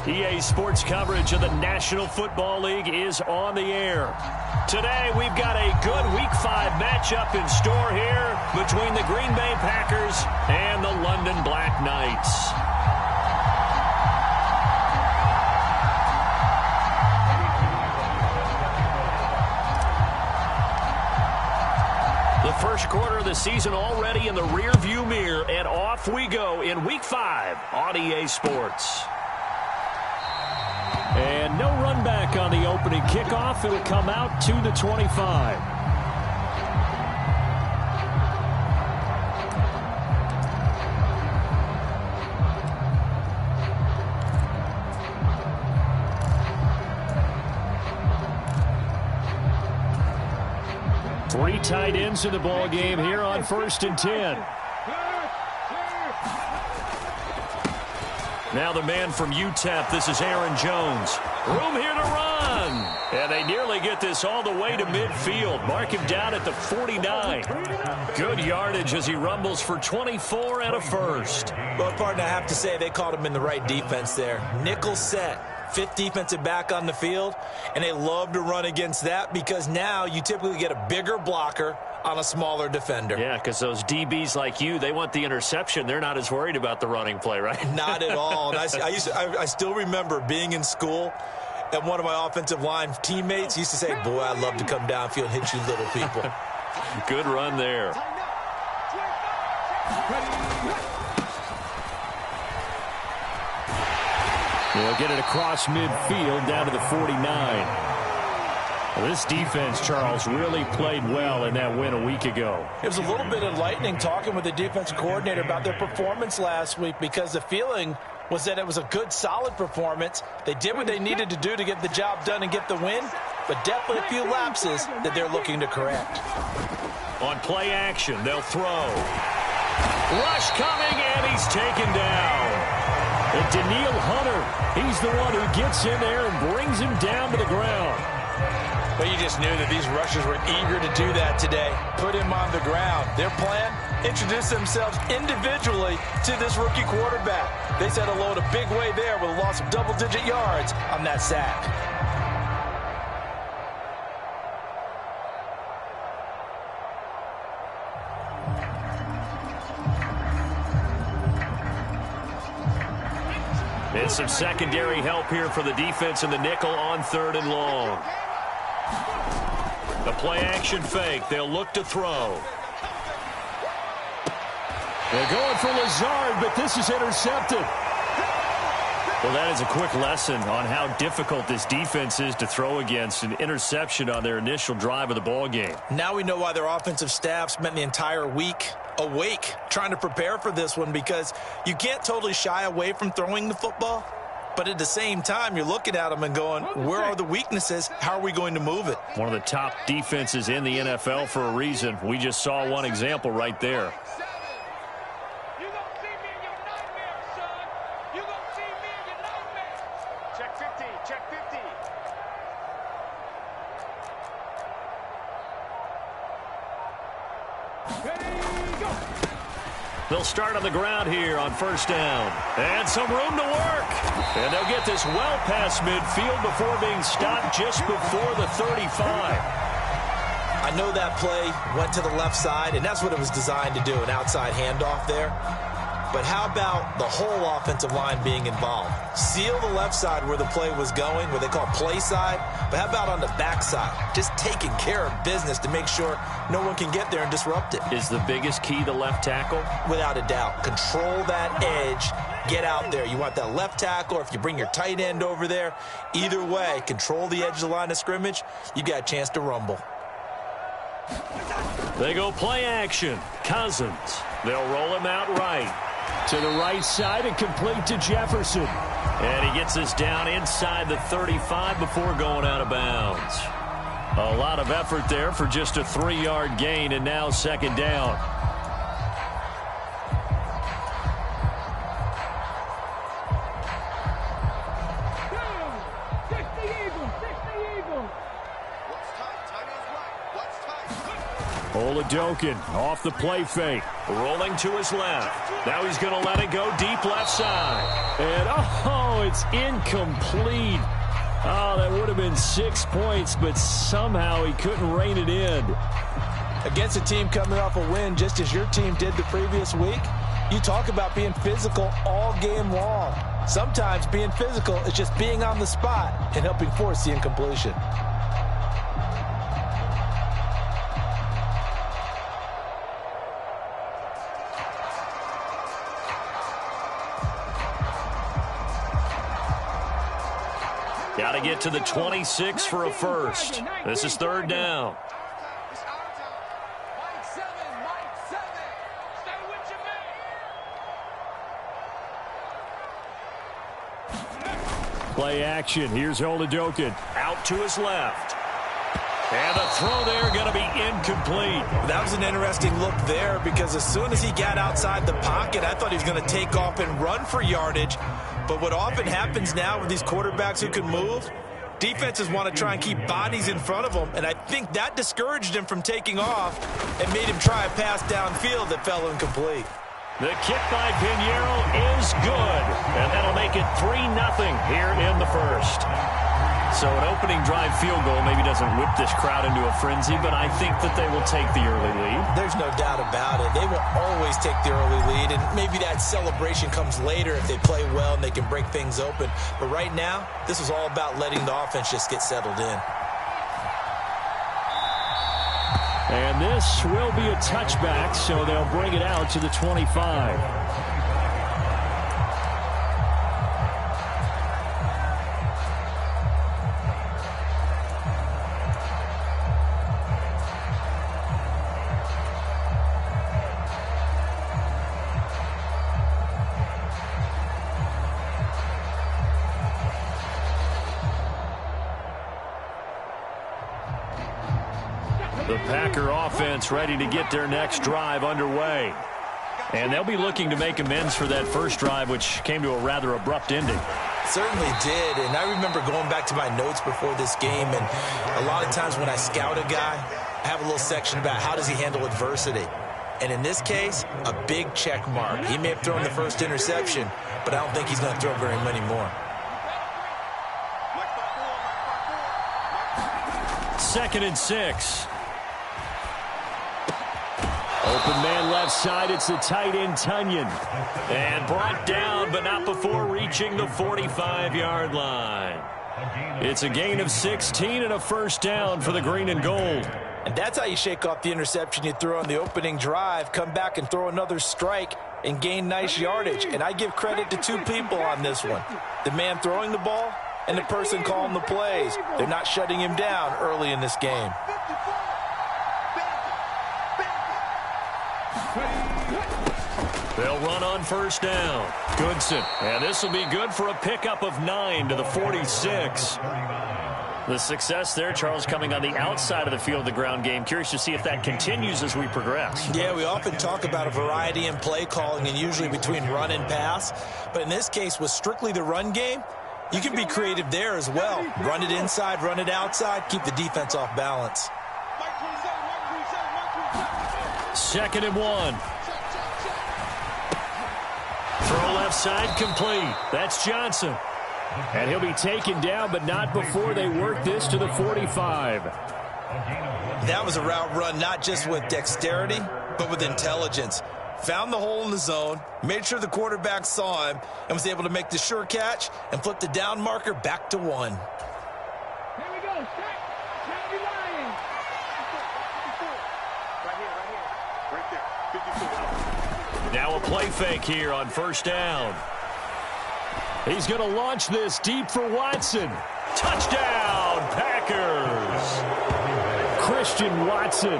EA Sports coverage of the National Football League is on the air. Today, we've got a good Week 5 matchup in store here between the Green Bay Packers and the London Black Knights. The first quarter of the season already in the rearview mirror, and off we go in Week 5 on EA Sports. And no run back on the opening kickoff. It will come out to the 25. Three tight ends in the ball game here on 1st and 10. Now the man from UTEP, this is Aaron Jones. Room here to run. And they nearly get this all the way to midfield. Mark him down at the 49. Good yardage as he rumbles for 24 and a first. Well, partner, I have to say they caught him in the right defense there. Nickel set. 5th defensive back on the field, and they love to run against that because now you typically get a bigger blocker on a smaller defender. Yeah, because those DBs like you, they want the interception. They're not as worried about the running play, right? Not at all. And I still remember being in school, and one of my offensive line teammates used to say, boy, I'd love to come downfield and hit you little people. Good run there. They'll get it across midfield down to the 49. Well, this defense, Charles, really played well in that win a week ago. It was a little bit enlightening talking with the defensive coordinator about their performance last week because the feeling was that it was a good, solid performance. They did what they needed to do to get the job done and get the win, but definitely a few lapses that they're looking to correct. On play action, they'll throw. Rush coming, and he's taken down. And Daniil Hunter, he's the one who gets in there and brings him down to the ground. But you just knew that these rushers were eager to do that today. Put him on the ground. Their plan, introduce themselves individually to this rookie quarterback. They said hello in a big way there with a loss of double-digit yards on that sack. And some secondary help here for the defense in the nickel on 3rd and long. The play action fake. They'll look to throw. They're going for Lazard, but this is intercepted. Well, that is a quick lesson on how difficult this defense is to throw against. An interception on their initial drive of the ball game. Now we know why their offensive staff spent the entire week awake trying to prepare for this one, because you can't totally shy away from throwing the football, but at the same time you're looking at them and going, where are the weaknesses? How are we going to move it? One of the top defenses in the NFL for a reason. We just saw one example right there. They'll start on the ground here on 1st down. And some room to work. And they'll get this well past midfield before being stopped just before the 35. I know that play went to the left side, and that's what it was designed to do, an outside handoff there. But how about the whole offensive line being involved? Seal the left side where the play was going, where they call play side. But how about on the back side? Just taking care of business to make sure no one can get there and disrupt it. Is the biggest key the left tackle? Without a doubt. Control that edge. Get out there. You want that left tackle, or if you bring your tight end over there, either way, control the edge of the line of scrimmage. You got a chance to rumble. They go play action. Cousins. They'll roll him out right. To the right side and complete to Jefferson. And he gets us down inside the 35 before going out of bounds. A lot of effort there for just a 3-yard gain, and now 2nd down. Tearsouljathug off the play fake. Rolling to his left. Now he's going to let it go deep left side. And, oh, it's incomplete. Oh, that would have been 6 points, but somehow he couldn't rein it in. Against a team coming off a win just as your team did the previous week, you talk about being physical all game long. Sometimes being physical is just being on the spot and helping force the incompletion. Got to get to the 26 for a first. This is third down. Play action. Here's Tearsouljathug out to his left. And the throw there going to be incomplete. That was an interesting look there because as soon as he got outside the pocket, I thought he was going to take off and run for yardage. But what often happens now with these quarterbacks who can move, defenses want to try and keep bodies in front of them, and I think that discouraged him from taking off and made him try a pass downfield that fell incomplete. The kick by Pinheiro is good, and that'll make it 3-0 here in the first. So an opening drive field goal maybe doesn't whip this crowd into a frenzy, but I think that they will take the early lead. There's no doubt about it. They will always take the early lead, and maybe that celebration comes later if they play well and they can break things open. But right now, this is all about letting the offense just get settled in. And this will be a touchback, so they'll bring it out to the 25. The Packer offense ready to get their next drive underway. And they'll be looking to make amends for that first drive, which came to a rather abrupt ending. Certainly did, and I remember going back to my notes before this game, and a lot of times when I scout a guy, I have a little section about how does he handle adversity. And in this case, a big check mark. He may have thrown the first interception, but I don't think he's going to throw very many more. 2nd and 6. Open man left side. It's the tight end, Tunyon. And brought down, but not before reaching the 45-yard line. It's a gain of 16 and a first down for the green and gold. And that's how you shake off the interception you threw on the opening drive, come back and throw another strike and gain nice yardage. And I give credit to two people on this one. The man throwing the ball and the person calling the plays. They're not shutting him down early in this game. They'll run on first down. Goodson. And this will be good for a pickup of 9 to the 46. The success there, Charles, coming on the outside of the field of the ground game. Curious to see if that continues as we progress. Yeah, we often talk about a variety in play calling and usually between run and pass. But in this case, with strictly the run game, you can be creative there as well. Run it inside, run it outside, keep the defense off balance. 2nd and 1. Throw left side complete. That's Johnson. And he'll be taken down, but not before they work this to the 45. That was a route run not just with dexterity, but with intelligence. Found the hole in the zone, made sure the quarterback saw him, and was able to make the sure catch and flip the down marker back to 1. Here we go. County Lions. Right there. 54. Now a play fake here on first down. He's going to launch this deep for Watson. Touchdown, Packers. Christian Watson,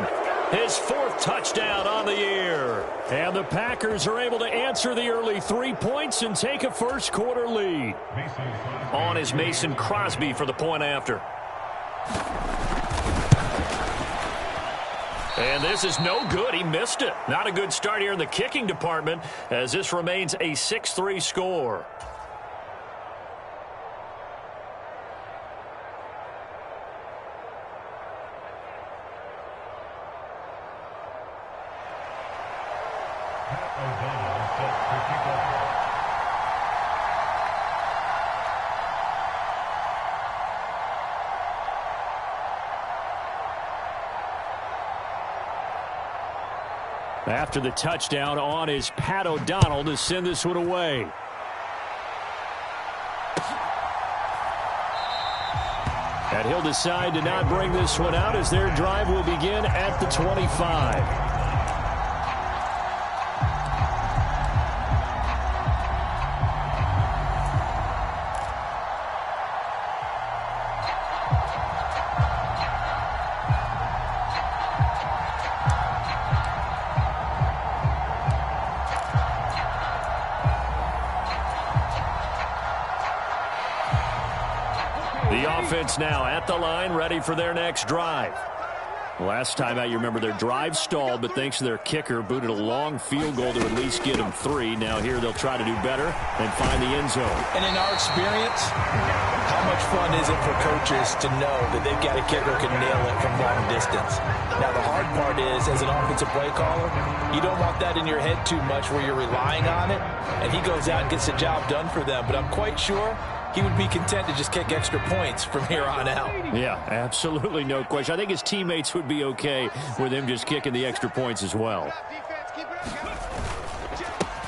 his 4th touchdown on the year. And the Packers are able to answer the early 3 points and take a first quarter lead. On is Mason Crosby for the point after. And this is no good. He missed it. Not a good start here in the kicking department as this remains a 6-3 score. After the touchdown, on is Pat O'Donnell to send this one away. And he'll decide to not bring this one out as their drive will begin at the 25. Offense now at the line, ready for their next drive. Last time out, you remember their drive stalled, but thanks to their kicker, booted a long field goal to at least get them 3. Now here they'll try to do better and find the end zone. And in our experience, how much fun is it for coaches to know that they've got a kicker who can nail it from long distance? Now the hard part is, as an offensive play caller, you don't want that in your head too much where you're relying on it, and he goes out and gets the job done for them. But I'm quite sure he would be content to just kick extra points from here on out. Yeah, absolutely no question. I think his teammates would be okay with him just kicking the extra points as well.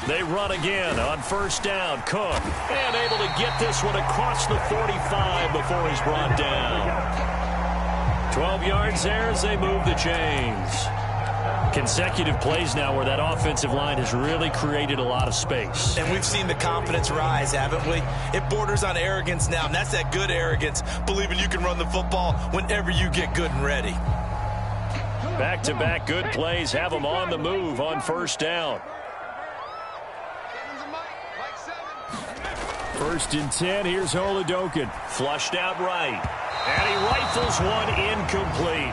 They run again on first down. Cook, and able to get this one across the 45 before he's brought down. 12 yards there as they move the chains. Consecutive plays now where that offensive line has really created a lot of space. And we've seen the confidence rise, haven't we? It borders on arrogance now, and that's that good arrogance, believing you can run the football whenever you get good and ready. Back-to-back good plays have them on the move on first down. 1st and 10, here's Oladokun. Flushed out right. And he rifles one incomplete.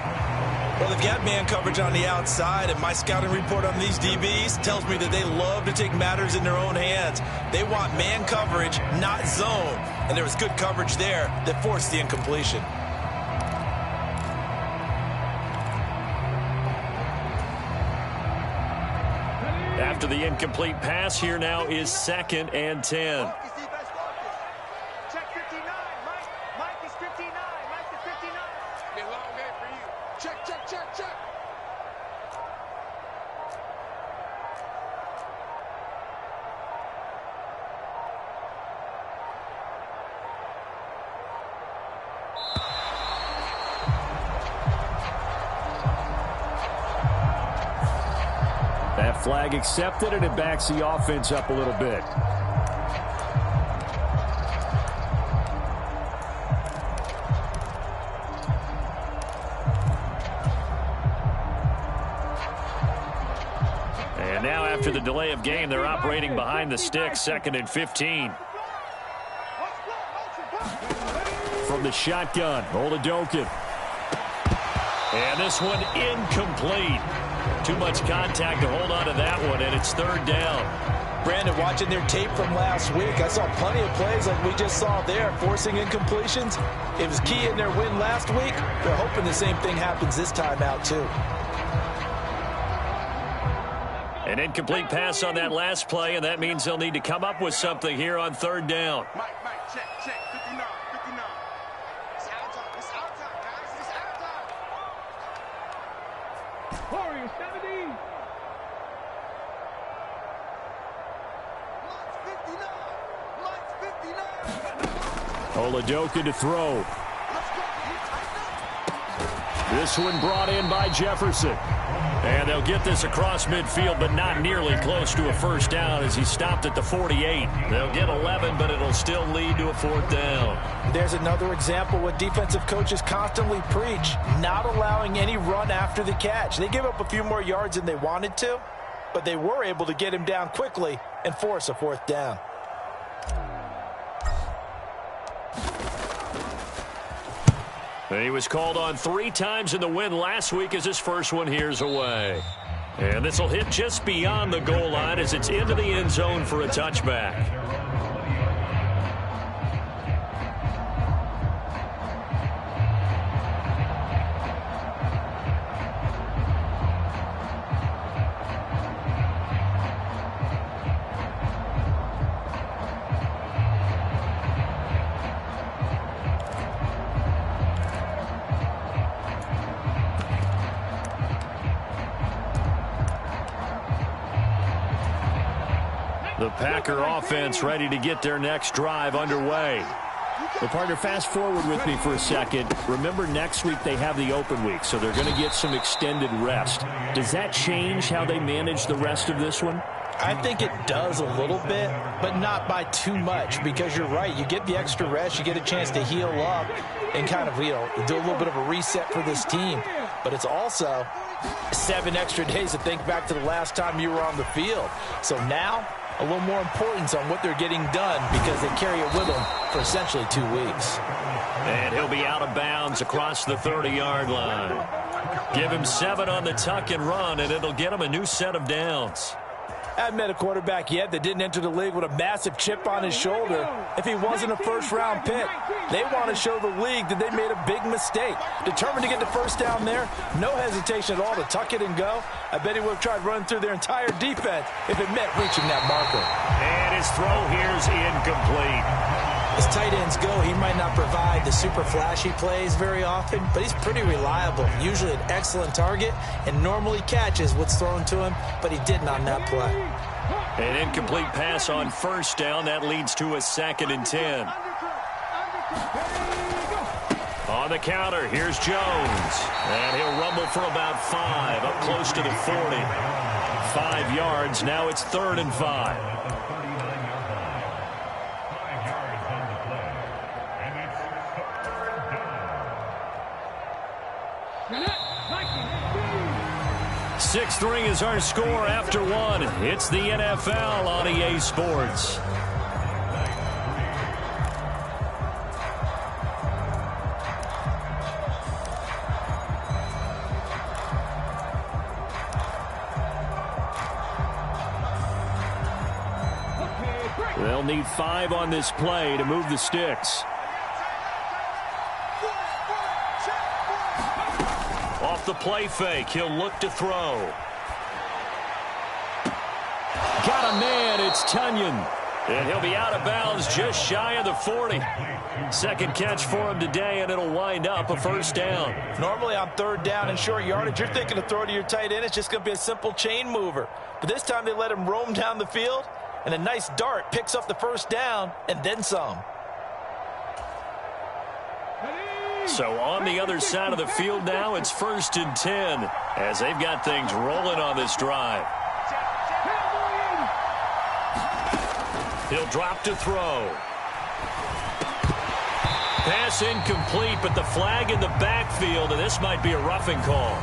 Well, they've got man coverage on the outside, and my scouting report on these DBs tells me that they love to take matters in their own hands. They want man coverage, not zone. And there was good coverage there that forced the incompletion. After the incomplete pass, here now is 2nd and 10. That flag accepted, and it backs the offense up a little bit. And now after the delay of game, they're operating behind the sticks, 2nd and 15. From the shotgun, Oladokun. And this one incomplete. Too much contact to hold on to that one, and it's 3rd down. Brandon, watching their tape from last week, I saw plenty of plays like we just saw there, forcing incompletions. It was key in their win last week. They're hoping the same thing happens this time out, too. An incomplete pass on that last play, and that means they'll need to come up with something here on 3rd down. Mike, check, 59, 59. It's our time, guys, it's our time. Warriors, 70. Oladokun to throw. This one brought in by Jefferson. And they'll get this across midfield, but not nearly close to a 1st down as he stopped at the 48. They'll get 11, but it'll still lead to a 4th down. There's another example what defensive coaches constantly preach, not allowing any run after the catch. They give up a few more yards than they wanted to, but they were able to get him down quickly and force a 4th down. He was called on 3 times in the win last week as his first one here's away. And this will hit just beyond the goal line as it's into the end zone for a touchback. The Packer offense ready to get their next drive underway. Well, partner, fast forward with me for a second. Remember, next week they have the open week, so they're going to get some extended rest. Does that change how they manage the rest of this one? I think it does a little bit, but not by too much, because you're right. You get the extra rest, you get a chance to heal up and kind of, do a little bit of a reset for this team. But it's also 7 extra days to think back to the last time you were on the field. So now, a little more importance on what they're getting done because they carry it with them for essentially 2 weeks. And he'll be out of bounds across the 30-yard line. Give him 7 on the tuck and run, and it'll get him a new set of downs. I haven't met a quarterback yet that didn't enter the league with a massive chip on his shoulder if he wasn't a first-round pick. They want to show the league that they made a big mistake. Determined to get the first down there, no hesitation at all to tuck it and go. I bet he would have tried running through their entire defense if it meant reaching that marker. And his throw here's incomplete. As tight ends go, he might not provide the super flashy plays very often, but he's pretty reliable, usually an excellent target, and normally catches what's thrown to him, but he didn't on that play. An incomplete pass on first down. That leads to a 2nd and 10. On the counter, here's Jones. And he'll rumble for about 5, up close to the 40. 5 yards, now it's 3rd and 5. 6-3 is our score after 1. It's the NFL on EA Sports. They'll need 5 on this play to move the sticks. Off the play fake, he'll look to throw. Got a man, it's Tunyon. And he'll be out of bounds just shy of the 40. Second catch for him today, and it'll wind up a first down. Normally on 3rd down and short yardage, you're thinking to throw to your tight end. It's just going to be a simple chain mover. But this time they let him roam down the field, and a nice dart picks up the first down and then some. So on the other side of the field now, it's 1st and 10 as they've got things rolling on this drive. He'll drop to throw. Pass incomplete, but the flag in the backfield, and this might be a roughing call.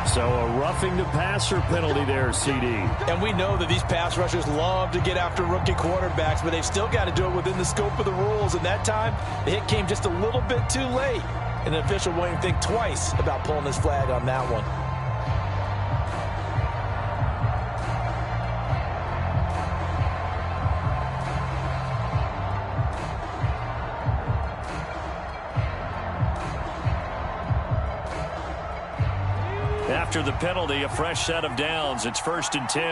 So a roughing the passer penalty there, CD. And we know that these pass rushers love to get after rookie quarterbacks, but they've still got to do it within the scope of the rules. And that time, the hit came just a little bit too late. And the official won't even think twice about pulling his flag on that one. After the penalty, a fresh set of downs. It's 1st and 10.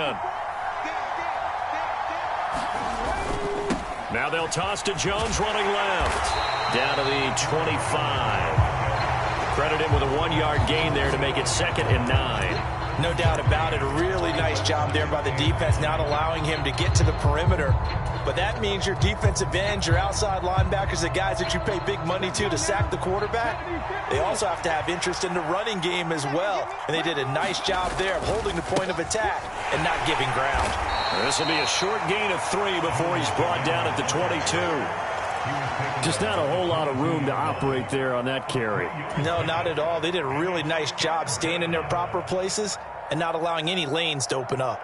Now they'll toss to Jones running left. Down to the 25. Credit him with a 1-yard gain there to make it 2nd and 9. No doubt about it. A really nice job there by the defense, not allowing him to get to the perimeter. But that means your defensive ends, your outside linebackers, the guys that you pay big money to sack the quarterback, they also have to have interest in the running game as well. And they did a nice job there of holding the point of attack and not giving ground. This will be a short gain of 3 before he's brought down at the 22. Just not a whole lot of room to operate there on that carry. No, not at all. They did a really nice job staying in their proper places and not allowing any lanes to open up.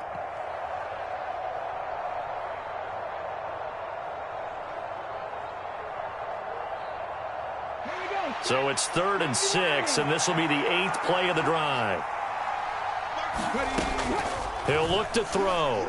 So it's 3rd and 6, and this will be the 8th play of the drive. He'll look to throw.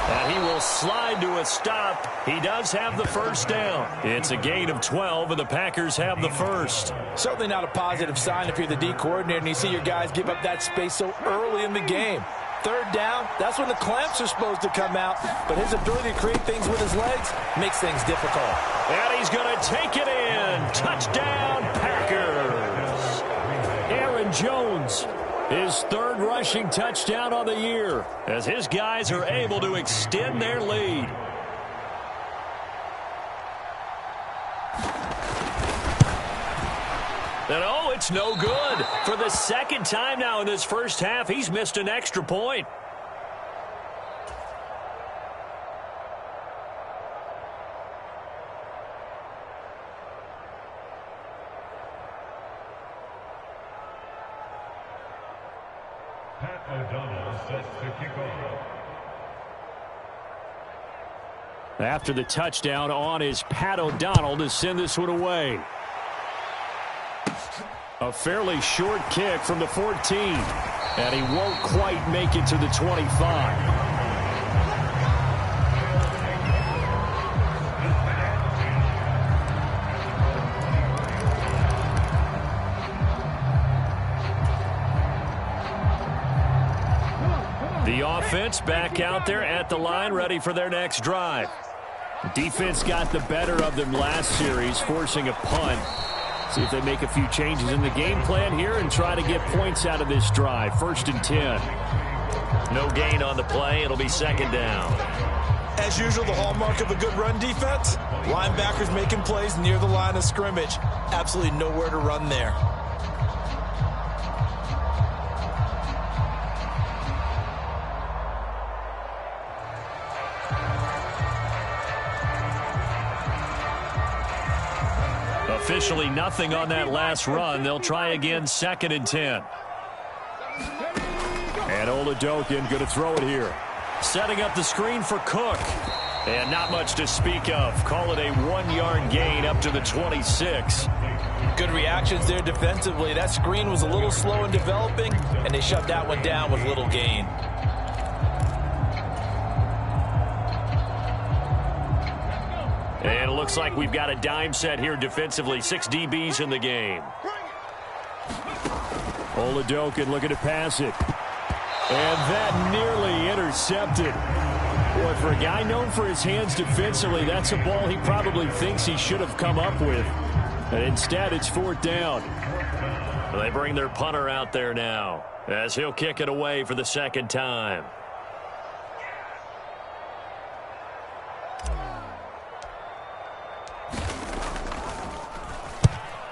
And he will slide to a stop. He does have the first down. It's a gain of 12, and the Packers have the first. Certainly not a positive sign if you're the D coordinator and you see your guys give up that space so early in the game. 3rd down, that's when the clamps are supposed to come out, but his ability to create things with his legs makes things difficult. And he's going to take it in. Touchdown, Packers. Aaron Jones His third rushing touchdown on the year as his guys are able to extend their lead. And oh, it's no good. For the second time now in this first half, he's missed an extra point. After the touchdown on is Pat O'Donnell to send this one away. A fairly short kick from the 14. And he won't quite make it to the 25. The offense back out there at the line, ready for their next drive. Defense got the better of them last series, forcing a punt. See if they make a few changes in the game plan here and try to get points out of this drive. 1st and 10. No gain on the play. It'll be 2nd down. As usual, the hallmark of a good run defense, linebackers making plays near the line of scrimmage. Absolutely nowhere to run there. Officially nothing on that last run. They'll try again, 2nd and 10. And Oladokin going to throw it here. Setting up the screen for Cook. And not much to speak of. Call it a 1-yard gain up to the 26. Good reactions there defensively. That screen was a little slow in developing, and they shut that one down with little gain. And it looks like we've got a dime set here defensively. 6 DBs in the game. Oladokin looking to pass it. And that nearly intercepted. Boy, for a guy known for his hands defensively, that's a ball he probably thinks he should have come up with. And instead, it's 4th down. They bring their punter out there now as he'll kick it away for the 2nd time.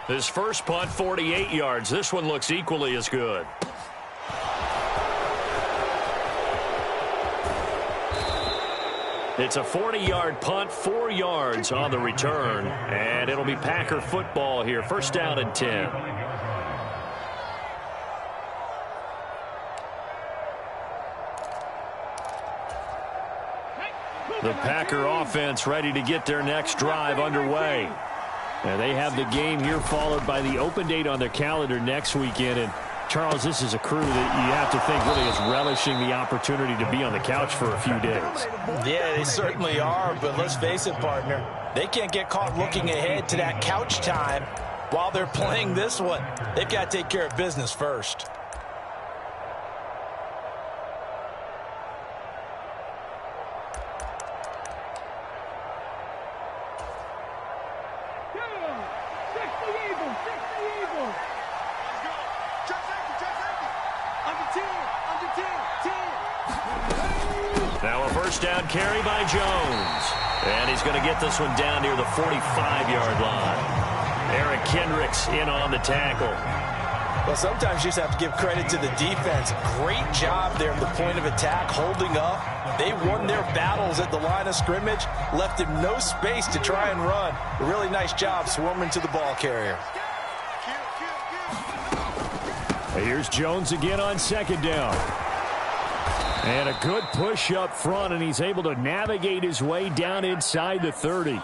His first punt, 48 yards. This one looks equally as good. It's a 40-yard punt, 4 yards on the return. And it'll be Packer football here. 1st down and 10. The Packer offense ready to get their next drive underway. And they have the game here followed by the open date on their calendar next weekend. And, Charles, this is a crew that you have to think really is relishing the opportunity to be on the couch for a few days. Yeah, they certainly are. But let's face it, partner, they can't get caught looking ahead to that couch time while they're playing this one. They've got to take care of business first. Now a 1st down carry by Jones. And he's going to get this one down near the 45-yard line. Eric Kendricks in on the tackle. Well, sometimes you just have to give credit to the defense. Great job there at the point of attack, holding up. They won their battles at the line of scrimmage, left him no space to try and run. A really nice job swarming to the ball carrier. Here's Jones again on 2nd down. And a good push up front, and he's able to navigate his way down inside the 30.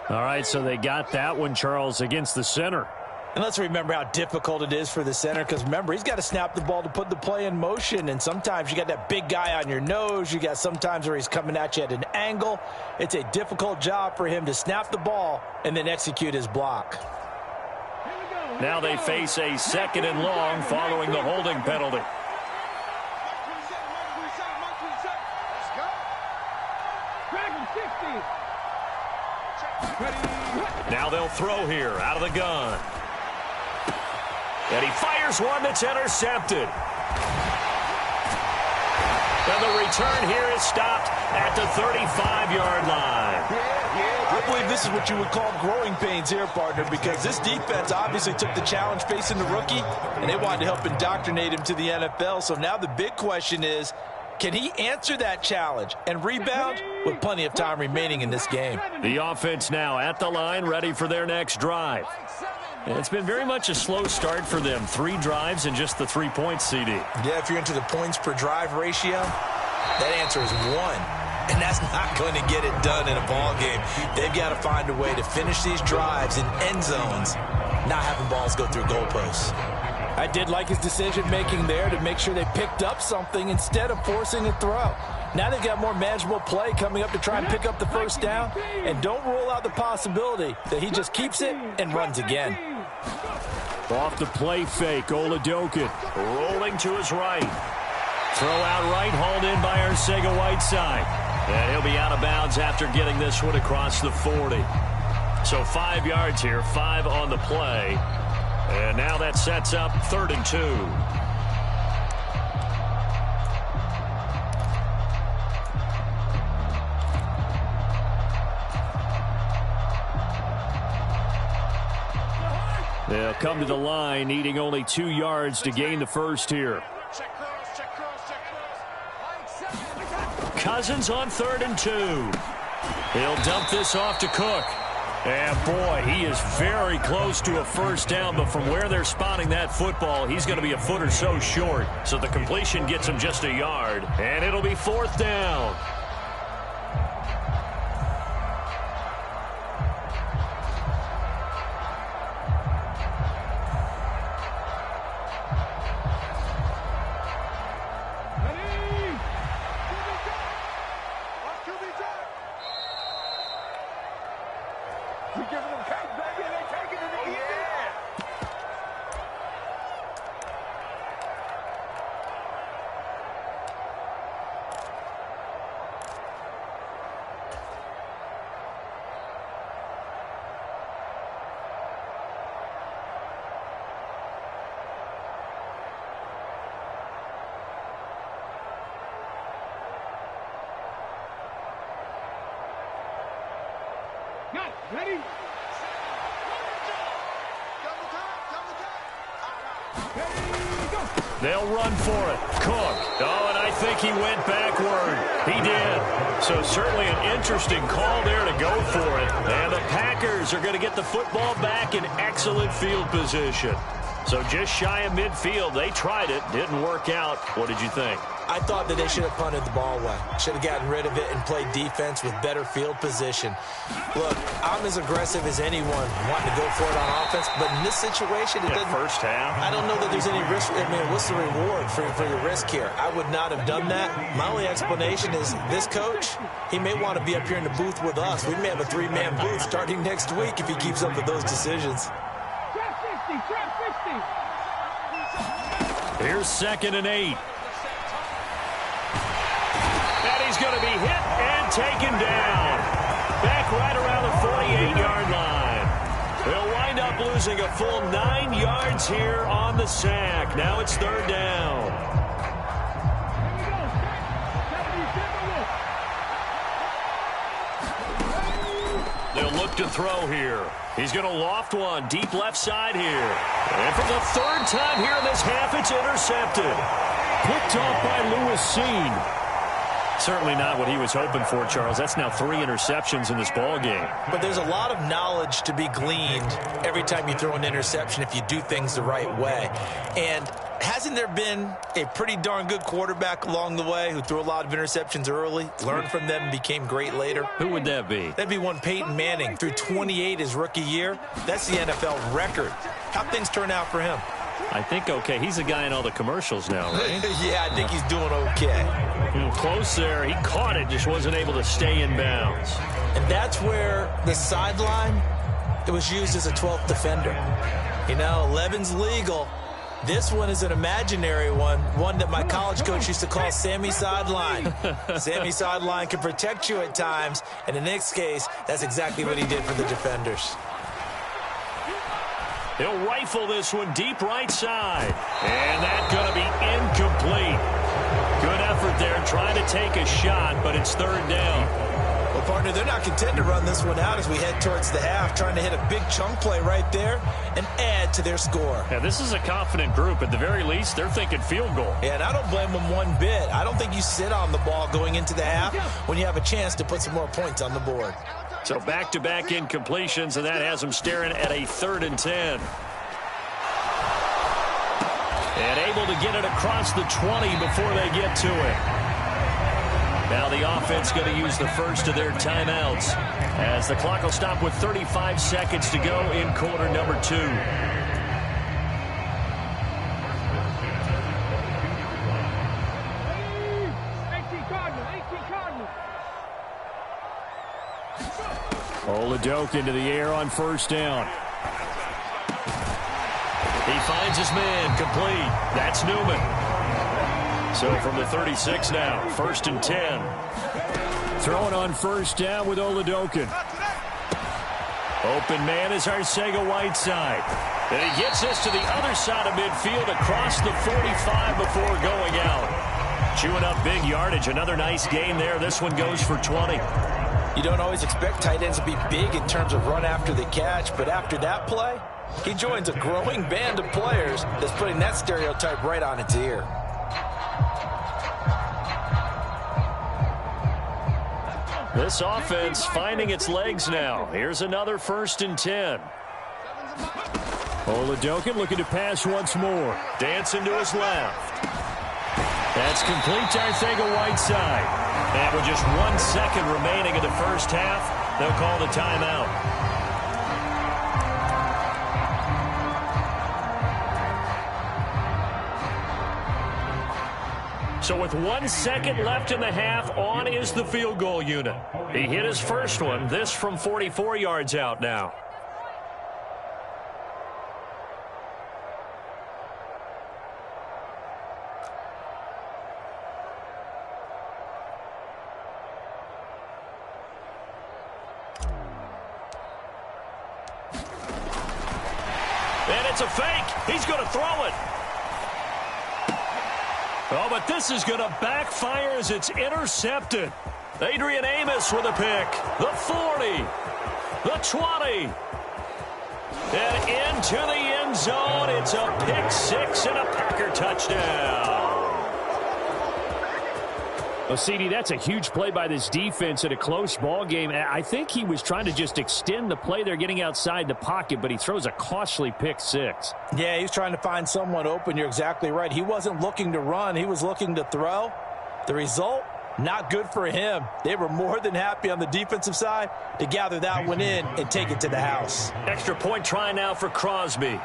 All right, so they got that one, Charles, against the center. And let's remember how difficult it is for the center, because remember, he's got to snap the ball to put the play in motion, and sometimes you got that big guy on your nose. You got sometimes where he's coming at you at an angle. It's a difficult job for him to snap the ball and then execute his block. Now they face a 2nd and long following the holding penalty. Now they'll throw here out of the gun. And he fires one that's intercepted. And the return here is stopped at the 35-yard line. I believe this is what you would call growing pains here, partner, because this defense obviously took the challenge facing the rookie, and they wanted to help indoctrinate him to the NFL. So now the big question is, can he answer that challenge and rebound with plenty of time remaining in this game? The offense now at the line, ready for their next drive. And it's been very much a slow start for them. 3 drives and just the 3 points, CD. Yeah, if you're into the points per drive ratio, that answer is 1. And that's not going to get it done in a ball game. They've got to find a way to finish these drives in end zones, not having balls go through goalposts. I did like his decision-making there to make sure they picked up something instead of forcing a throw. Now they've got more manageable play coming up to try and pick up the first down. And don't rule out the possibility that he just keeps it and runs again. Off the play fake, Oladokun rolling to his right. Throw out right, hauled in by Arcega-Whiteside. And he'll be out of bounds after getting this one across the 40. So 5 yards here, 5 on the play. And now that sets up 3rd and 2. They'll come to the line, needing only 2 yards to gain the first here. Cousins on 3rd and 2. He'll dump this off to Cook. And, boy, he is very close to a first down, but from where they're spotting that football, he's going to be a foot or so short. So the completion gets him just a yard, and it'll be 4th down. Ready? They'll run for it. Cook. Oh, and I think he went backward. He did. So certainly an interesting call there to go for it. And the Packers are going to get the football back in excellent field position. So just shy of midfield. They tried it. Didn't work out. What did you think? I thought that they should have punted the ball away. Should have gotten rid of it and played defense with better field position. Look, I'm as aggressive as anyone wanting to go for it on offense, but in this situation, it doesn't. First half. I don't know that there's any risk. I mean, what's the reward for your risk here? I would not have done that. My only explanation is this coach, he may want to be up here in the booth with us. We may have a 3-man booth starting next week if he keeps up with those decisions. Here's 2nd and 8. And he's going to be hit and taken down. Back right around the 48-yard line. They'll wind up losing a full 9 yards here on the sack. Now it's 3rd down. They'll look to throw here. He's going to loft one deep left side here. And for the 3rd time here in this half, it's intercepted. Picked off by Lewis Seen. Certainly not what he was hoping for, Charles. That's now 3 interceptions in this ball game. But there's a lot of knowledge to be gleaned every time you throw an interception if you do things the right way. And hasn't there been a pretty darn good quarterback along the way who threw a lot of interceptions early, learned from them, and became great later? Who would that be? That'd be one Peyton Manning. Threw 28 his rookie year. That's the NFL record. How'd things turn out for him? I think okay. He's the guy in all the commercials now, right? Yeah, I think he's doing okay. Close there. He caught it, just wasn't able to stay in bounds. And that's where the sideline, it was used as a 12th defender. You know, 11's legal. This one is an imaginary one that my college coach used to call Sammy Sideline. Sammy Sideline can protect you at times, and in this case, that's exactly what he did for the defenders. He'll rifle this one deep right side. And that's going to be incomplete. Good effort there trying to take a shot, but it's third down. Well, partner, they're not content to run this one out as we head towards the half, trying to hit a big chunk play right there and add to their score. Yeah, this is a confident group. At the very least, they're thinking field goal. Yeah, and I don't blame them one bit. I don't think you sit on the ball going into the half when you have a chance to put some more points on the board. So back-to-back incompletions, and that has them staring at a 3rd and 10. And able to get it across the 20 before they get to it. Now the offense going to use the first of their timeouts as the clock will stop with 35 seconds to go in quarter number 2. 18 Cardinal. Tearsouljathug into the air on first down. He finds his man, complete. That's Newman. So from the 36 now, 1st and 10. Throwing on first down with Tearsouljathug. Open man is Tearsouljathug-Whiteside. And he gets this to the other side of midfield across the 45 before going out. Chewing up big yardage. Another nice gain there. This one goes for 20. You don't always expect tight ends to be big in terms of run after the catch, but after that play, he joins a growing band of players that's putting that stereotype right on its ear. This offense finding its legs now. Here's another 1st and 10. Tearsouljathug looking to pass once more. Dancing to his left. That's complete to Tearsouljathug-Whiteside. And with just 1 second remaining in the first half, they'll call the timeout. So with 1 second left in the half, on is the field goal unit. He hit his first one, this from 44 yards out now. And it's a fake. He's going to throw it. Oh, but this is going to backfire as it's intercepted. Adrian Amos with a pick. The 40. The 20. And into the end zone. It's a pick 6 and a Packer touchdown. Well, CD, that's a huge play by this defense in a close ball game. I think he was trying to just extend the play. They're getting outside the pocket, but he throws a costly pick 6. Yeah, he's trying to find someone open. You're exactly right. He wasn't looking to run. He was looking to throw. The result, not good for him. They were more than happy on the defensive side to gather that one in and take it to the house. Extra point try now for Crosby.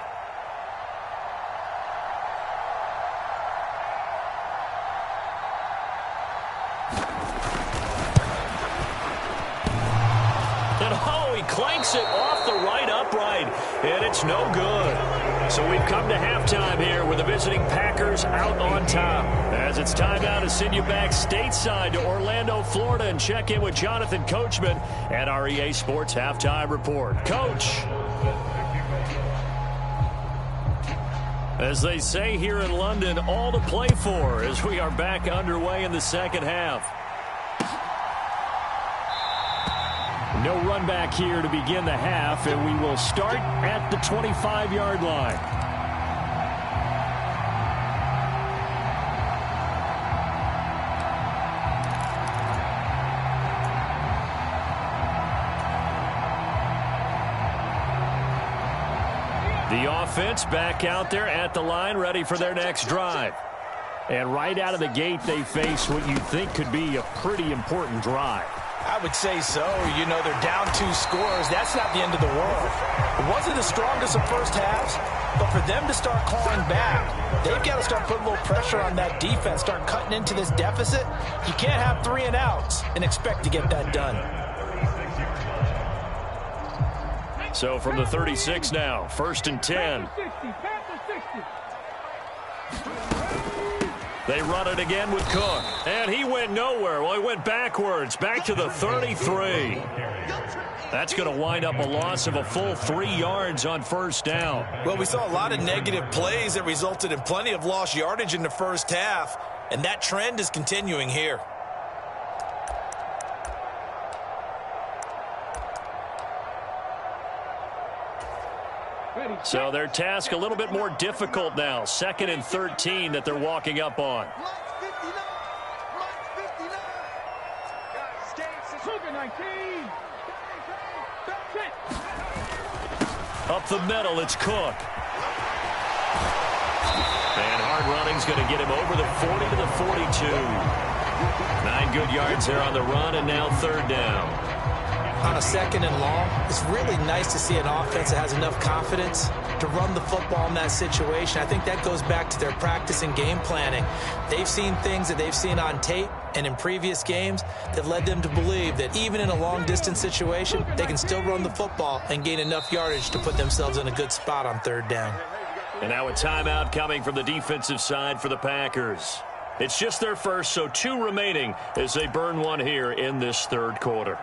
Clanks it off the right upright, and it's no good. So we've come to halftime here with the visiting Packers out on top. As it's time now to send you back stateside to Orlando, Florida, and check in with Jonathan Coachman at our EA Sports Halftime Report. Coach. As they say here in London, all to play for as we are back underway in the second half. No run back here to begin the half, and we will start at the 25-yard line. The offense back out there at the line, ready for their next drive. And right out of the gate, they face what you think could be a pretty important drive. I would say so. You know, they're down 2 scores. That's not the end of the world. It wasn't the strongest of first halves, but for them to start clawing back, they've got to start putting a little pressure on that defense, start cutting into this deficit. You can't have 3 and outs and expect to get that done. So from the 36 now, 1st and 10. They run it again with Cook. And he went nowhere. Well, he went backwards, back to the 33. That's going to wind up a loss of a full 3 yards on first down. Well, we saw a lot of negative plays that resulted in plenty of lost yardage in the first half, and that trend is continuing here. So their task a little bit more difficult now. 2nd and 13 that they're walking up on. Up the middle, it's Cook. And hard running's going to get him over the 40 to the 42. 9 good yards there on the run, and now 3rd down. On a 2nd and long, it's really nice to see an offense that has enough confidence to run the football in that situation. I think that goes back to their practice and game planning. They've seen things that they've seen on tape and in previous games that led them to believe that even in a long-distance situation, they can still run the football and gain enough yardage to put themselves in a good spot on 3rd down. And now a timeout coming from the defensive side for the Packers. It's just their first, so 2 remaining as they burn one here in this 3rd quarter.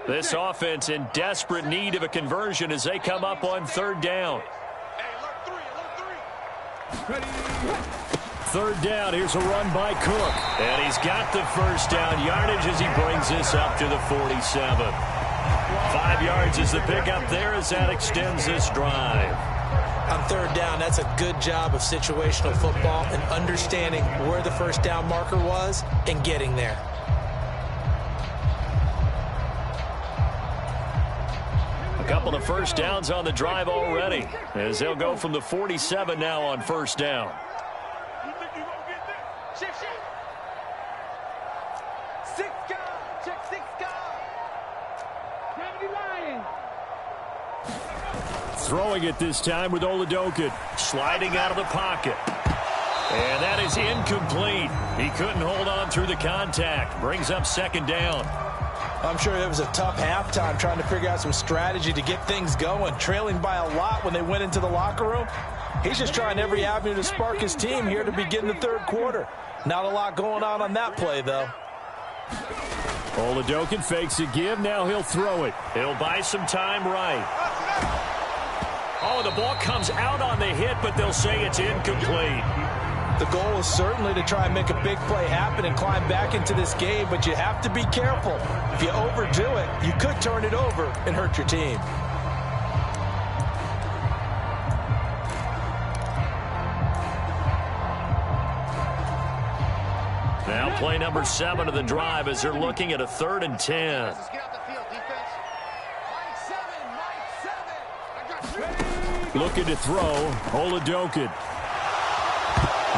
This offense in desperate need of a conversion as they come up on 3rd down. 3rd down, here's a run by Cook. And he's got the first down yardage as he brings this up to the 47. 5 yards is the pickup there as that extends this drive. On 3rd down, that's a good job of situational football and understanding where the first down marker was and getting there. A couple of first downs on the drive already as they'll go from the 47 now on first down. Throwing it this time with Oladokin. Sliding out of the pocket. And that is incomplete. He couldn't hold on through the contact. Brings up 2nd down. I'm sure it was a tough halftime trying to figure out some strategy to get things going. Trailing by a lot when they went into the locker room. He's just trying every avenue to spark his team here to begin the 3rd quarter. Not a lot going on that play, though. Oladokin fakes a give. Now he'll throw it. He'll buy some time right. Oh, the ball comes out on the hit, but they'll say it's incomplete. The goal is certainly to try and make a big play happen and climb back into this game, but you have to be careful. If you overdo it, you could turn it over and hurt your team. Now play number 7 of the drive as they're looking at a 3rd and 10. Looking to throw, Oladokin.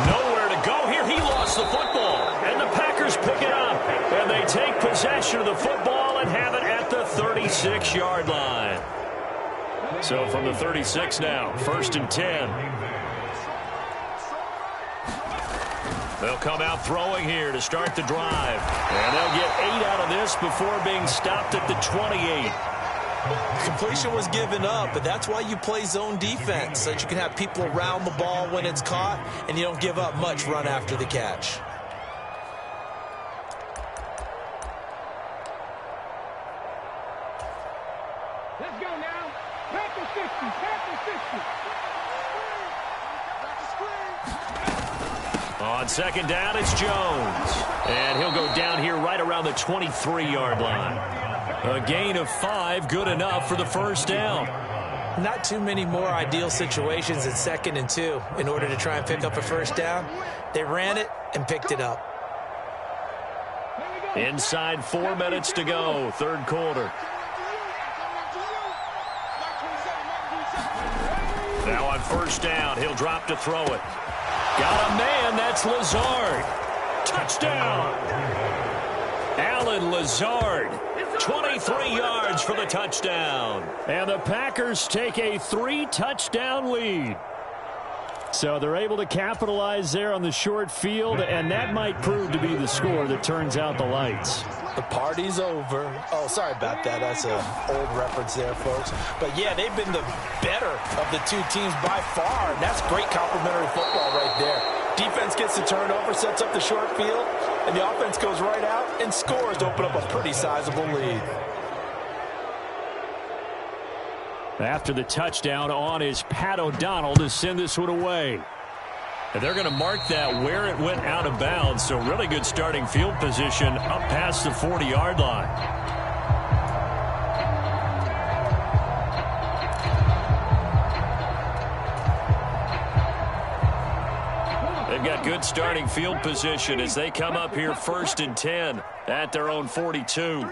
Nowhere to go here. He lost the football. And the Packers pick it up. And they take possession of the football and have it at the 36-yard line. So from the 36 now, 1st and 10. They'll come out throwing here to start the drive. And they'll get 8 out of this before being stopped at the 28. Completion was given up, but that's why you play zone defense, so that you can have people around the ball when it's caught, and you don't give up much run after the catch. Let's go now. Packers 50, Packers 50. On 2nd down, it's Jones. And he'll go down here right around the 23-yard line. A gain of 5, good enough for the first down. Not too many more ideal situations at 2nd and 2 in order to try and pick up a first down. They ran it and picked it up. Inside 4 minutes to go, 3rd quarter. Now on first down, he'll drop to throw it. Got a man, that's Lazard. Touchdown. Allen Lazard. 23 yards for the touchdown. And the Packers take a 3-touchdown lead. So they're able to capitalize there on the short field, and that might prove to be the score that turns out the lights. The party's over. Oh, sorry about that. That's an old reference there, folks. But, yeah, they've been the better of the two teams by far, and that's great complimentary football right there. Defense gets the turnover, sets up the short field, and the offense goes right out and scores to open up a pretty sizable lead. After the touchdown on is Pat O'Donnell to send this one away. And they're going to mark that where it went out of bounds, so really good starting field position up past the 40-yard line. They've got good starting field position as they come up here 1st and 10 at their own 42.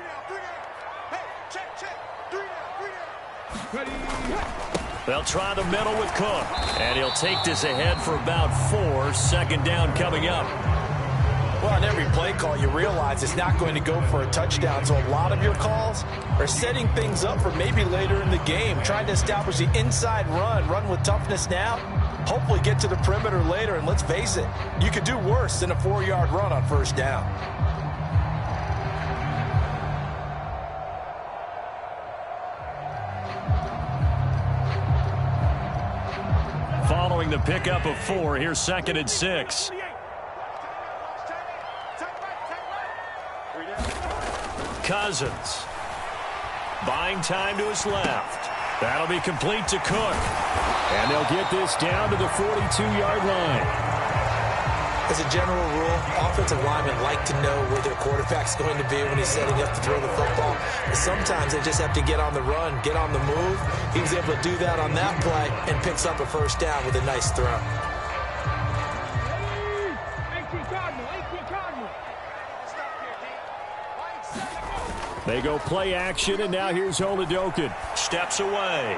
They'll try the middle with Cook, and he'll take this ahead for about 4. Second down coming up. Well, on every play call, you realize it's not going to go for a touchdown, so a lot of your calls are setting things up for maybe later in the game, trying to establish the inside run with toughness now, hopefully get to the perimeter later, and let's face it, you could do worse than a 4-yard run on first down. Following the pickup of 4, here's 2nd and 6. Cousins. Buying time to his left. That'll be complete to Cook. And they'll get this down to the 42-yard line. As a general rule, offensive linemen like to know where their quarterback's going to be when he's setting up to throw the football. But sometimes they just have to get on the run, get on the move. He was able to do that on that play and picks up a first down with a nice throw. They go play action, and now here's Tearsouljathug. Steps away.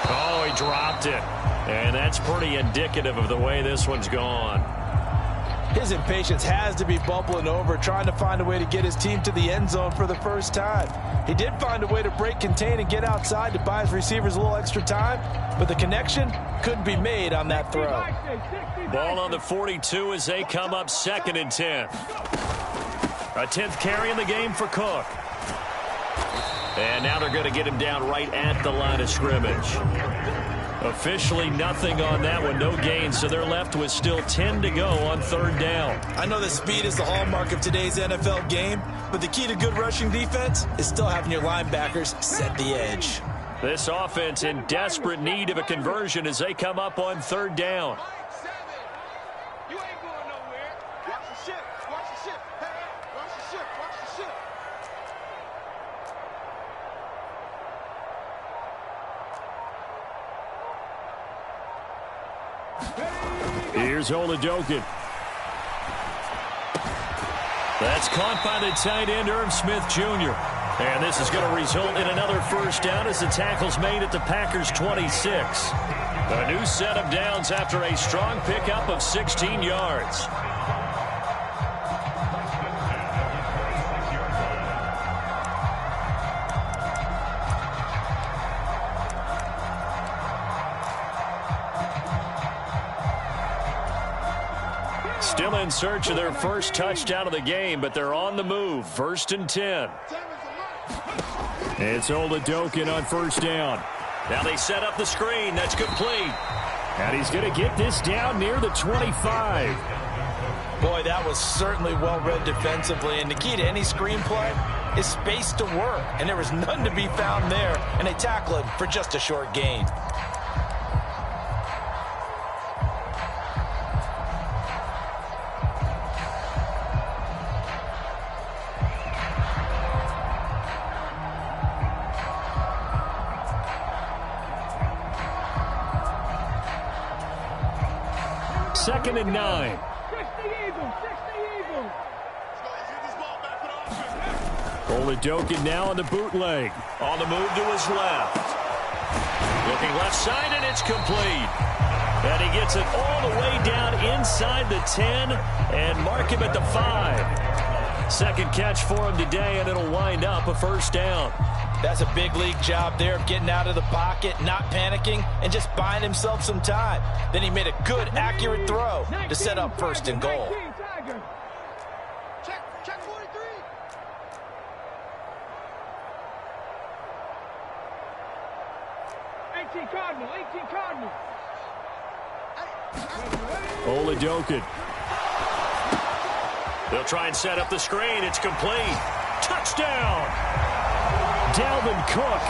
Oh, he dropped it. And that's pretty indicative of the way this one's gone. His impatience has to be bubbling over, trying to find a way to get his team to the end zone for the first time. He did find a way to break contain and get outside to buy his receivers a little extra time, but the connection couldn't be made on that throw. Ball on the 42 as they come up 2nd and 10. A 10th carry in the game for Cook. And now they're going to get him down right at the line of scrimmage. Officially nothing on that one, no gain, so they're left with still 10 to go on 3rd down. I know that speed is the hallmark of today's NFL game, but the key to good rushing defense is still having your linebackers set the edge. This offense in desperate need of a conversion as they come up on 3rd down. You ain't going nowhere. Watch the ship. Watch the ship. Hey, watch the ship. Watch the ship. Here's Tearsouljathug. That's caught by the tight end, Irv Smith Jr. And this is going to result in another first down as the tackle's made at the Packers' 26. A new set of downs after a strong pickup of 16 yards. Still in search of their first touchdown of the game, but they're on the move. 1st and 10. It's Tearsouljathug on 1st down. Now they set up the screen. That's complete. And he's going to get this down near the 25. Boy, that was certainly well read defensively. And the key to any screenplay is space to work. And there was none to be found there. And they tackle him for just a short gain. Second and 9. Tearsouljathug now on the bootleg. On the move to his left. Looking left side, and it's complete. And he gets it all the way down inside the 10 and mark him at the 5. Second catch for him today, and it'll wind up a first down. That's a big league job there of getting out of the pocket, not panicking, and just buying himself some time. Then he made a good, accurate throw to set up first and goal. Check 43. 18 Cardinal, 18 Cardinal. Tearsouljathug. They'll try and set up the screen. It's complete. Touchdown. Dalvin Cook,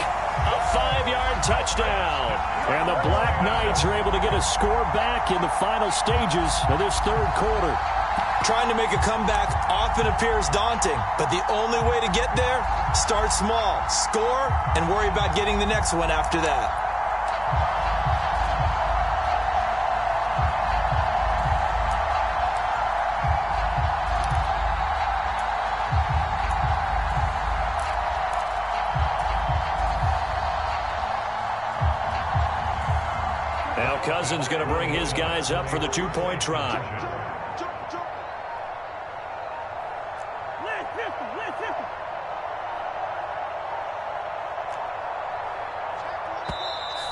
a 5-yard touchdown. And the Black Knights are able to get a score back in the final stages of this third quarter. Trying to make a comeback often appears daunting, but the only way to get there, start small, score, and worry about getting the next one after that. Now Cousins going to bring his guys up for the two-point try.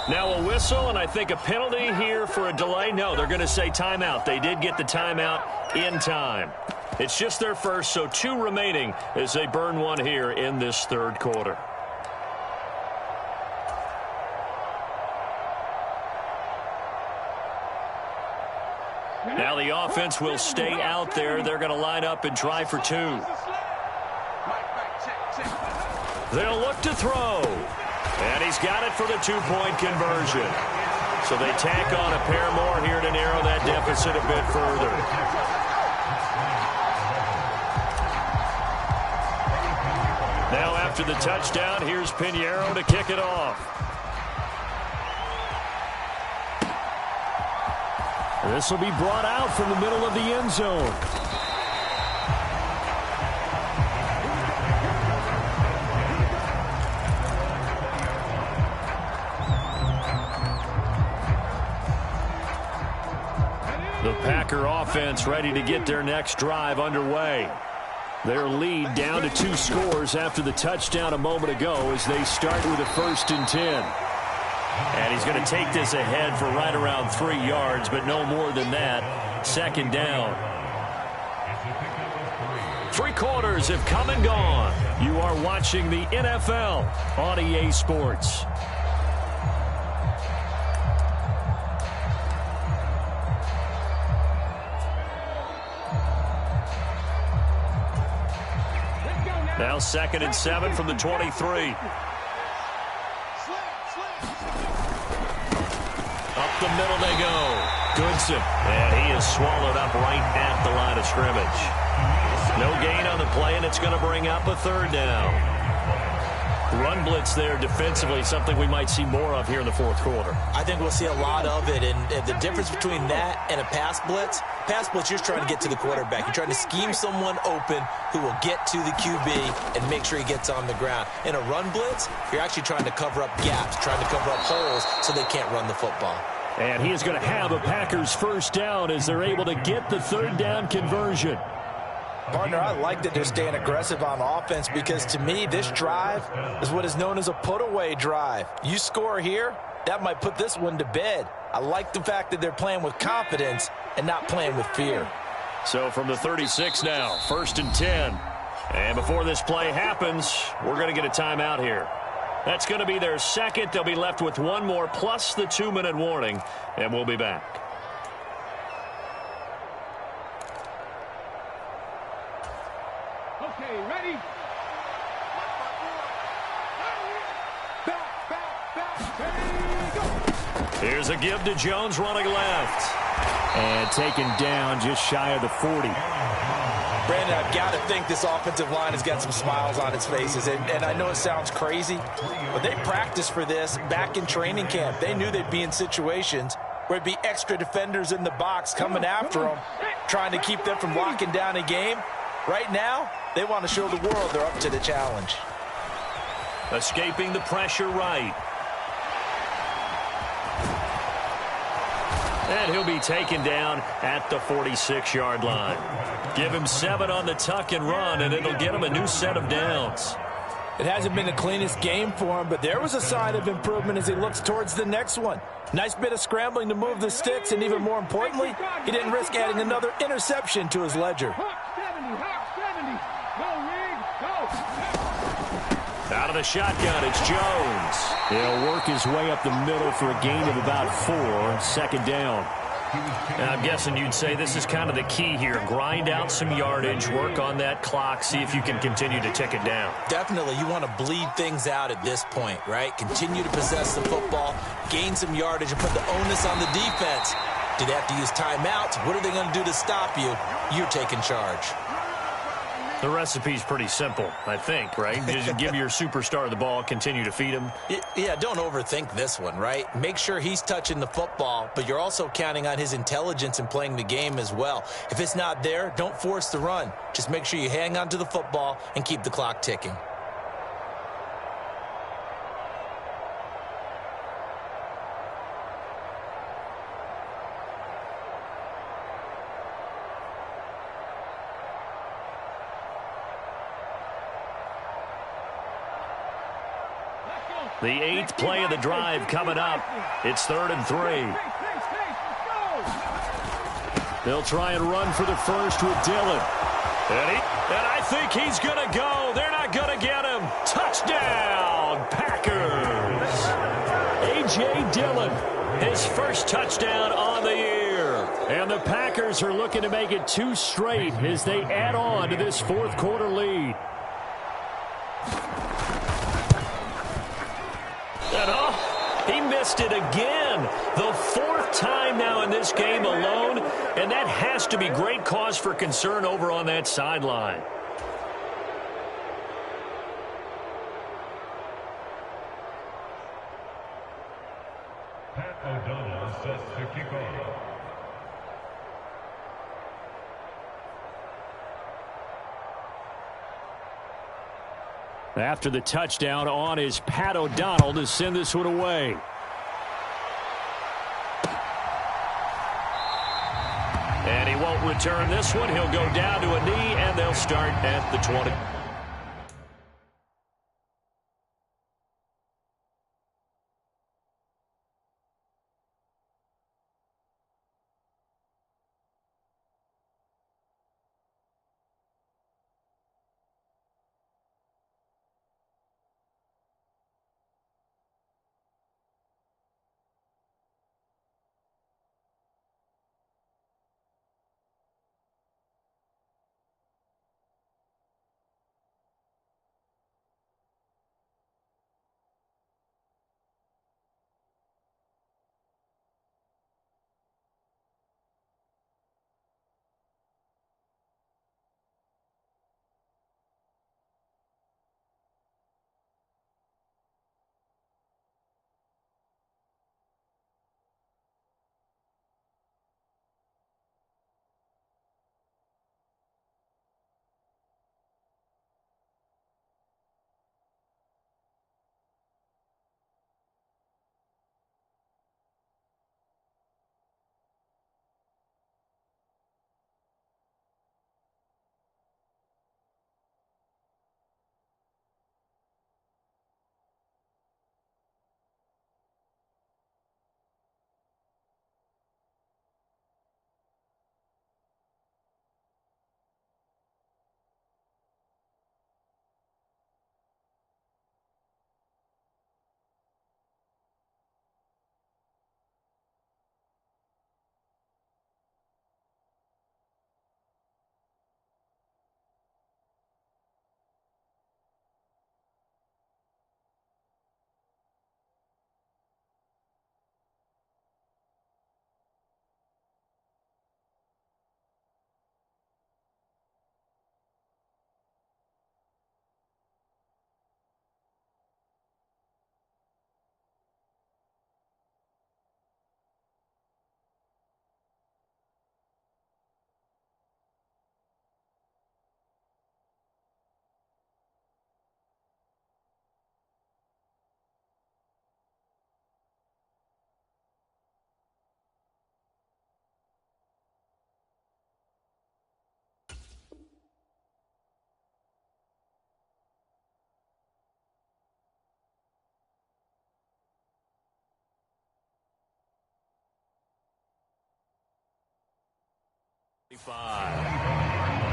Now a whistle, and I think a penalty here for a delay. No, they're going to say timeout. They did get the timeout in time. It's just their first, so 2 remaining as they burn one here in this third quarter. Now the offense will stay out there. They're going to line up and try for 2. They'll look to throw. And he's got it for the 2-point conversion. So they tack on a pair more here to narrow that deficit a bit further. Now after the touchdown, here's Pinheiro to kick it off. This will be brought out from the middle of the end zone. The Packer offense ready to get their next drive underway. Their lead down to 2 scores after the touchdown a moment ago as they start with a 1st and 10. And he's going to take this ahead for right around 3 yards, but no more than that. 2nd down. 3 quarters have come and gone. You are watching the NFL on EA Sports. Now 2nd and 7 from the 23. Up the middle they go. Goodson. And he is swallowed up right at the line of scrimmage. No gain on the play, and it's going to bring up a 3rd down. Run blitz there defensively, something we might see more of here in the 4th quarter. I think we'll see a lot of it, and the difference between that and a pass blitz, you're trying to get to the quarterback. You're trying to scheme someone open who will get to the QB and make sure he gets on the ground. In a run blitz, you're actually trying to cover up gaps, trying to cover up holes so they can't run the football. And he is going to have a Packers 1st down as they're able to get the 3rd down conversion. Partner, I like that they're staying aggressive on offense because, to me, this drive is what is known as a put-away drive. You score here, that might put this one to bed. I like the fact that they're playing with confidence and not playing with fear. So from the 36 now, 1st and 10. And before this play happens, we're going to get a timeout here. That's going to be their 2nd. They'll be left with 1 more plus the 2-minute warning, and we'll be back. Okay, ready? Here's a give to Jones running left. And taken down just shy of the 40. Brandon, I've got to think this offensive line has got some smiles on its faces. And I know it sounds crazy, but they practiced for this back in training camp. They knew they'd be in situations where it'd be extra defenders in the box coming after them, trying to keep them from locking down a game. Right now, they want to show the world they're up to the challenge. Escaping the pressure right. And he'll be taken down at the 46-yard line. Give him 7 on the tuck and run, and it'll get him a new set of downs. It hasn't been the cleanest game for him, but there was a sign of improvement as he looks towards the next one. Nice bit of scrambling to move the sticks, and even more importantly, he didn't risk adding another interception to his ledger. Out of the shotgun, it's Jones. He'll work his way up the middle for a gain of about 4, second down. And I'm guessing you'd say this is kind of the key here. Grind out some yardage, work on that clock, see if you can continue to tick it down. Definitely, you want to bleed things out at this point, right? Continue to possess the football, gain some yardage, and put the onus on the defense. Do they have to use timeouts? What are they going to do to stop you? You're taking charge. The recipe's pretty simple, I think, right? Just give your superstar the ball, continue to feed him. Yeah, don't overthink this one, right? Make sure he's touching the football, but you're also counting on his intelligence in playing the game as well. If it's not there, don't force the run. Just make sure you hang on to the football and keep the clock ticking. The 8th play of the drive coming up. It's 3rd and 3. They'll try and run for the first with Dillon. And I think he's going to go. They're not going to get him. Touchdown, Packers. A.J. Dillon, his first touchdown on the year. And the Packers are looking to make it 2 straight as they add on to this 4th quarter lead. He missed it again. The 4th time now in this game alone, and that has to be great cause for concern over on that sideline. Pat O'Donnell sets the kickoff. After the touchdown on is Pat O'Donnell to send this one away. And he won't return this one. He'll go down to a knee, and they'll start at the 20. 5.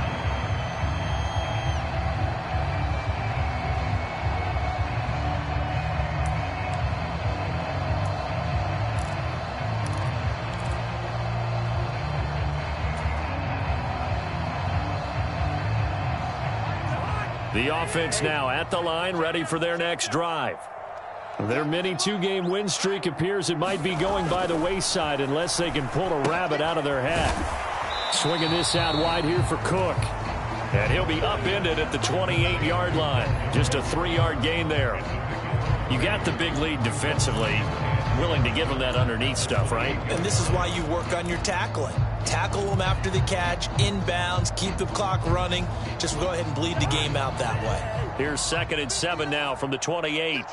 The offense now at the line, ready for their next drive. Their mini two-game win streak appears it might be going by the wayside unless they can pull a rabbit out of their hat. Swinging this out wide here for Cook. And he'll be upended at the 28-yard line. Just a 3-yard gain there. You got the big lead defensively. Willing to give them that underneath stuff, right? And this is why you work on your tackling. Tackle them after the catch, inbounds, keep the clock running. Just go ahead and bleed the game out that way. Here's 2nd and 7 now from the 28.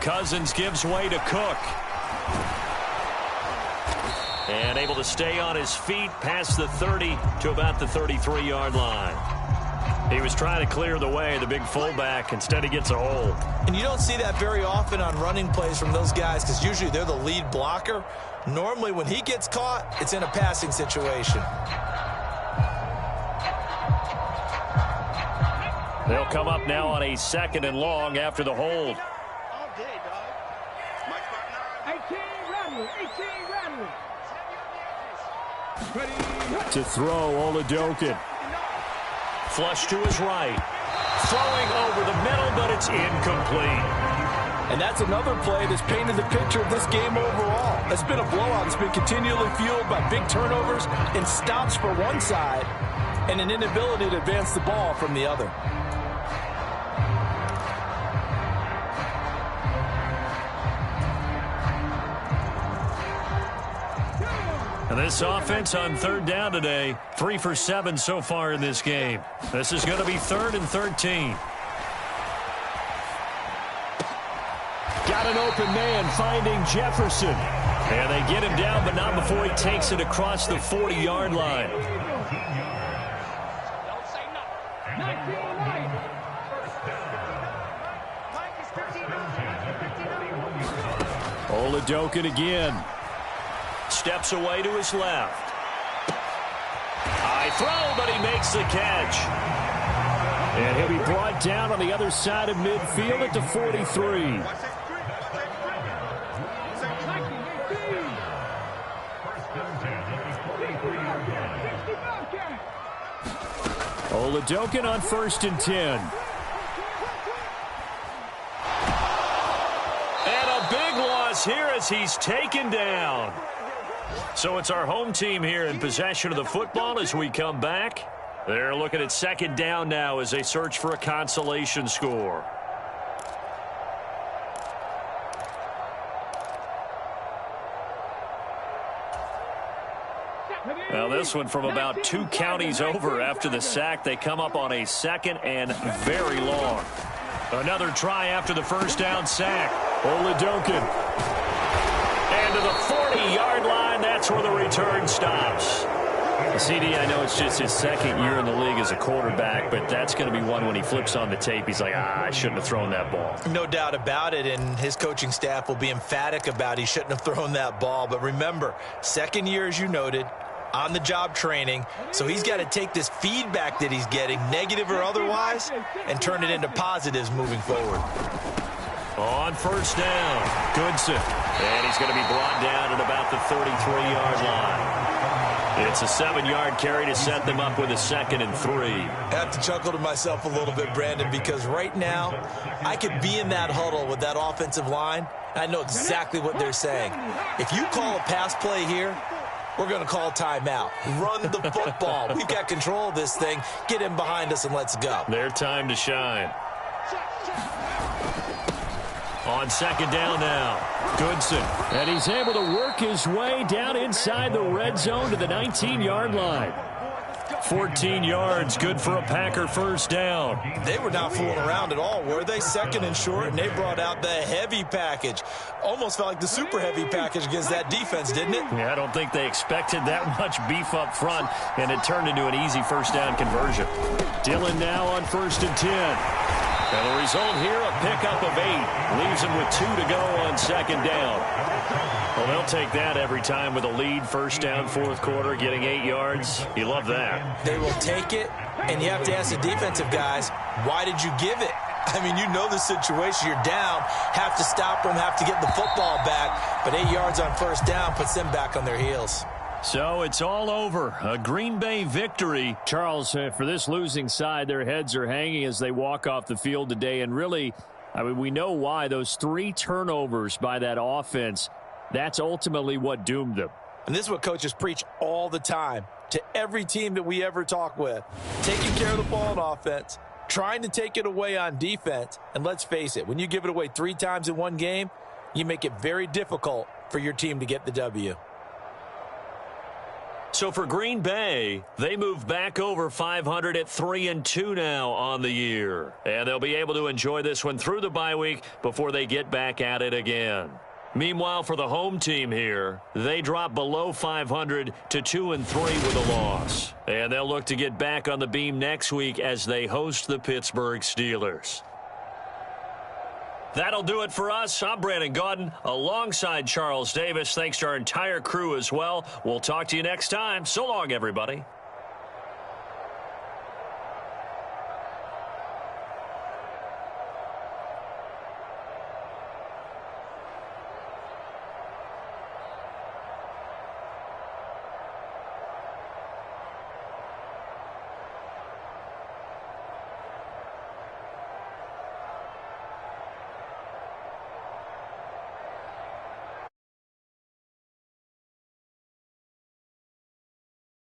Cousins gives way to Cook. And able to stay on his feet past the 30 to about the 33-yard line. He was trying to clear the way, the big fullback. Instead, he gets a hold. And you don't see that very often on running plays from those guys because usually they're the lead blocker. Normally, when he gets caught, it's in a passing situation. They'll come up now on a 2nd and long after the hold. All day, dog. Mike Barton. 18 Radley. 18 Radley. To throw, Oladokin. Flush to his right. Throwing over the middle, but it's incomplete. And that's another play that's painted the picture of this game overall. It's been a blowout. It's been continually fueled by big turnovers and stops for one side and an inability to advance the ball from the other. And this offense on 3rd down today, 3 for 7 so far in this game. This is going to be 3rd and 13. Got an open man finding Jefferson. And they get him down, but not before he takes it across the 40-yard line. Oladokin again. Steps away to his left. High throw, but he makes the catch. And he'll be brought down on the other side of midfield at the 43. Oladokin on 1st and 10. And a big loss here as he's taken down. So it's our home team here in possession of the football as we come back. They're looking at 2nd down now as they search for a consolation score. Now this one from about 2 counties over after the sack. They come up on a 2nd and very long. Another try after the 1st down sack. Oladokin. And to the 40-yard line, that's where the return stops. CD, I know it's just his 2nd year in the league as a quarterback, but that's going to be one when he flips on the tape. He's like, I shouldn't have thrown that ball. No doubt about it, and his coaching staff will be emphatic about he shouldn't have thrown that ball. But remember, 2nd year, as you noted, on-the-job training, so he's got to take this feedback that he's getting, negative or otherwise, and turn it into positives moving forward. On 1st down, Goodson. And he's going to be brought down at about the 33-yard line. It's a 7-yard carry to set them up with a 2nd and 3. I have to chuckle to myself a little bit, Brandon, because right now I could be in that huddle with that offensive line. I know exactly what they're saying. If you call a pass play here, we're going to call timeout. Run the football. We've got control of this thing. Get in behind us and let's go. Their time to shine. On 2nd down now, Goodson. And he's able to work his way down inside the red zone to the 19-yard line. 14 yards, good for a Packer 1st down. They were not fooling around at all, were they? 2nd and short, and they brought out the heavy package. Almost felt like the super heavy package against that defense, didn't it? Yeah, I don't think they expected that much beef up front, and it turned into an easy 1st down conversion. Dillon now on 1st and 10. And the result here, a pickup of 8. Leaves them with 2 to go on second down. Well, they'll take that every time with a lead. First down, fourth quarter, getting 8 yards. You love that. They will take it, and you have to ask the defensive guys, why did you give it? I mean, you know the situation. You're down, have to stop them, have to get the football back. But 8 yards on first down puts them back on their heels. So it's all over. A Green Bay victory. Charles, for this losing side, their heads are hanging as they walk off the field today. And really, I mean, we know why. Those 3 turnovers by that offense, that's ultimately what doomed them. And this is what coaches preach all the time to every team that we ever talk with. Taking care of the ball on offense, trying to take it away on defense. And let's face it, when you give it away 3 times in one game, you make it very difficult for your team to get the W. So for Green Bay, they move back over 500 at 3-2 now on the year. And they'll be able to enjoy this one through the bye week before they get back at it again. Meanwhile, for the home team here, they drop below 500 to 2-3 with a loss. And they'll look to get back on the beam next week as they host the Pittsburgh Steelers. That'll do it for us. I'm Brandon Gaudin alongside Charles Davis. Thanks to our entire crew as well. We'll talk to you next time. So long, everybody.